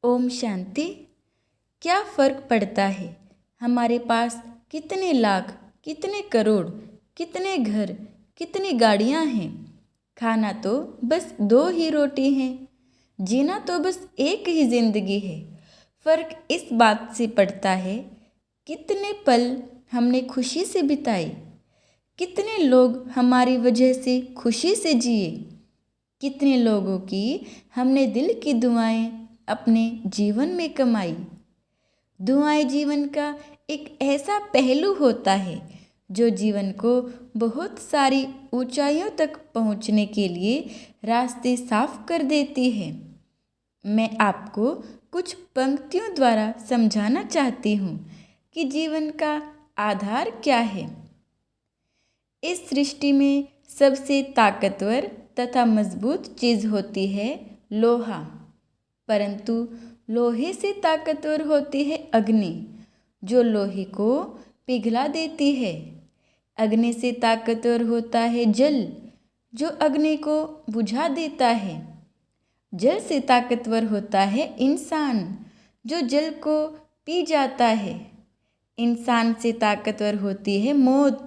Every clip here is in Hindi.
ओम शांति। क्या फ़र्क पड़ता है हमारे पास कितने लाख, कितने करोड़, कितने घर, कितनी गाड़ियाँ हैं। खाना तो बस 2 ही रोटी हैं। जीना तो बस एक ही ज़िंदगी है। फ़र्क इस बात से पड़ता है कितने पल हमने खुशी से बिताए, कितने लोग हमारी वजह से खुशी से जिए, कितने लोगों की हमने दिल की दुआएं अपने जीवन में कमाई। दुआएं जीवन का एक ऐसा पहलू होता है जो जीवन को बहुत सारी ऊंचाइयों तक पहुंचने के लिए रास्ते साफ कर देती है। मैं आपको कुछ पंक्तियों द्वारा समझाना चाहती हूँ कि जीवन का आधार क्या है। इस सृष्टि में सबसे ताकतवर तथा मजबूत चीज़ होती है लोहा, परंतु लोहे से ताकतवर होती है अग्नि, जो लोहे को पिघला देती है। अग्नि से ताकतवर होता है जल, जो अग्नि को बुझा देता है। जल से ताकतवर होता है इंसान, जो जल को पी जाता है। इंसान से ताकतवर होती है मौत,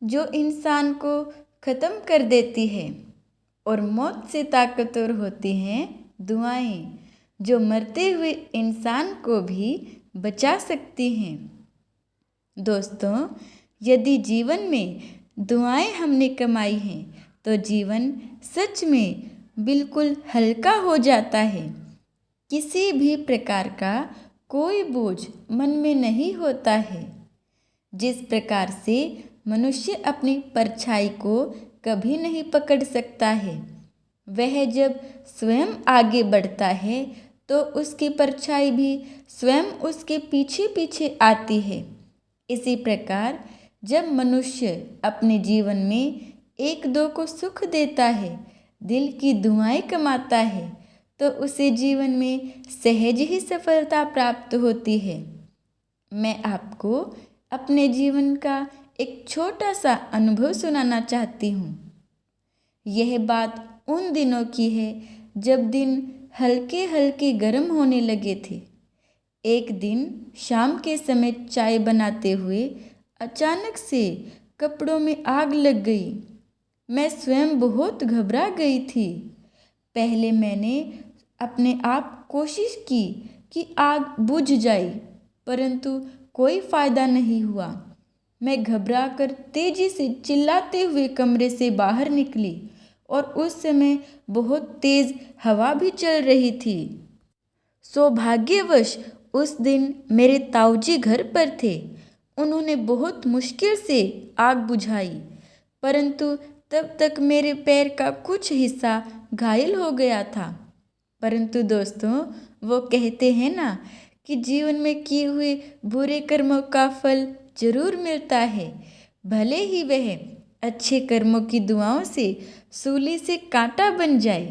जो इंसान को ख़त्म कर देती है। और मौत से ताकतवर होती हैं दुआएं, जो मरते हुए इंसान को भी बचा सकती हैं। दोस्तों, यदि जीवन में दुआएं हमने कमाई हैं तो जीवन सच में बिल्कुल हल्का हो जाता है। किसी भी प्रकार का कोई बोझ मन में नहीं होता है। जिस प्रकार से मनुष्य अपनी परछाई को कभी नहीं पकड़ सकता है, वह जब स्वयं आगे बढ़ता है तो उसकी परछाई भी स्वयं उसके पीछे पीछे आती है। इसी प्रकार जब मनुष्य अपने जीवन में एक दो को सुख देता है, दिल की दुआएं कमाता है, तो उसे जीवन में सहज ही सफलता प्राप्त होती है। मैं आपको अपने जीवन का एक छोटा सा अनुभव सुनाना चाहती हूँ। यह बात उन दिनों की है जब दिन हल्के हल्के गर्म होने लगे थे। एक दिन शाम के समय चाय बनाते हुए अचानक से कपड़ों में आग लग गई। मैं स्वयं बहुत घबरा गई थी। पहले मैंने अपने आप कोशिश की कि आग बुझ जाए, परंतु कोई फ़ायदा नहीं हुआ। मैं घबराकर तेजी से चिल्लाते हुए कमरे से बाहर निकली और उस समय बहुत तेज हवा भी चल रही थी। सौभाग्यवश उस दिन मेरे ताऊजी घर पर थे। उन्होंने बहुत मुश्किल से आग बुझाई, परंतु तब तक मेरे पैर का कुछ हिस्सा घायल हो गया था। परंतु दोस्तों, वो कहते हैं ना कि जीवन में किए हुए बुरे कर्मों का फल जरूर मिलता है। भले ही वह अच्छे कर्मों की दुआओं से सूली से कांटा बन जाए,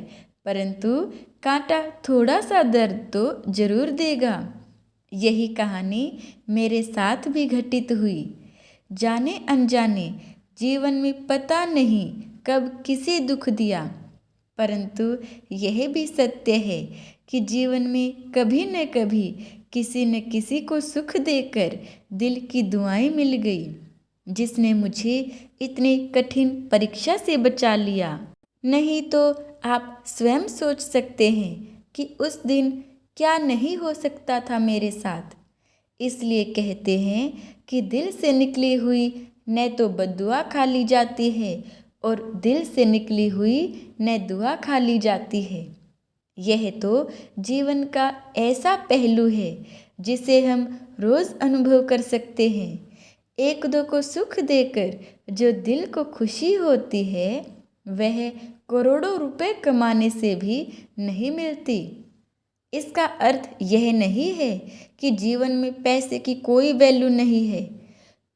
परंतु कांटा थोड़ा सा दर्द तो जरूर देगा। यही कहानी मेरे साथ भी घटित हुई। जाने अनजाने जीवन में पता नहीं कब किसे दुख दिया, परंतु यह भी सत्य है कि जीवन में कभी न कभी किसी न किसी को सुख देकर दिल की दुआएं मिल गई, जिसने मुझे इतनी कठिन परीक्षा से बचा लिया। नहीं तो आप स्वयं सोच सकते हैं कि उस दिन क्या नहीं हो सकता था मेरे साथ। इसलिए कहते हैं कि दिल से निकली हुई न तो बद्दुआ खा ली जाती है और दिल से निकली हुई न दुआ खा ली जाती है। यह तो जीवन का ऐसा पहलू है जिसे हम रोज़ अनुभव कर सकते हैं। एक दो को सुख देकर जो दिल को खुशी होती है, वह करोड़ों रुपए कमाने से भी नहीं मिलती। इसका अर्थ यह नहीं है कि जीवन में पैसे की कोई वैल्यू नहीं है,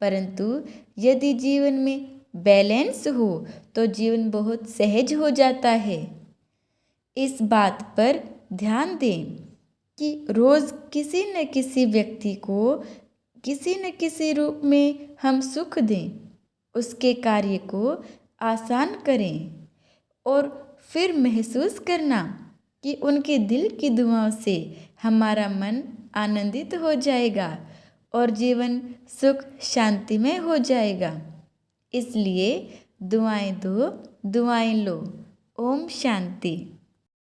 परंतु यदि जीवन में बैलेंस हो तो जीवन बहुत सहज हो जाता है। इस बात पर ध्यान दें कि रोज़ किसी न किसी व्यक्ति को किसी न किसी रूप में हम सुख दें, उसके कार्य को आसान करें और फिर महसूस करना कि उनके दिल की दुआओं से हमारा मन आनंदित हो जाएगा और जीवन सुख शांतिमय हो जाएगा। इसलिए दुआएं दो, दुआएं लो। ओम शांति।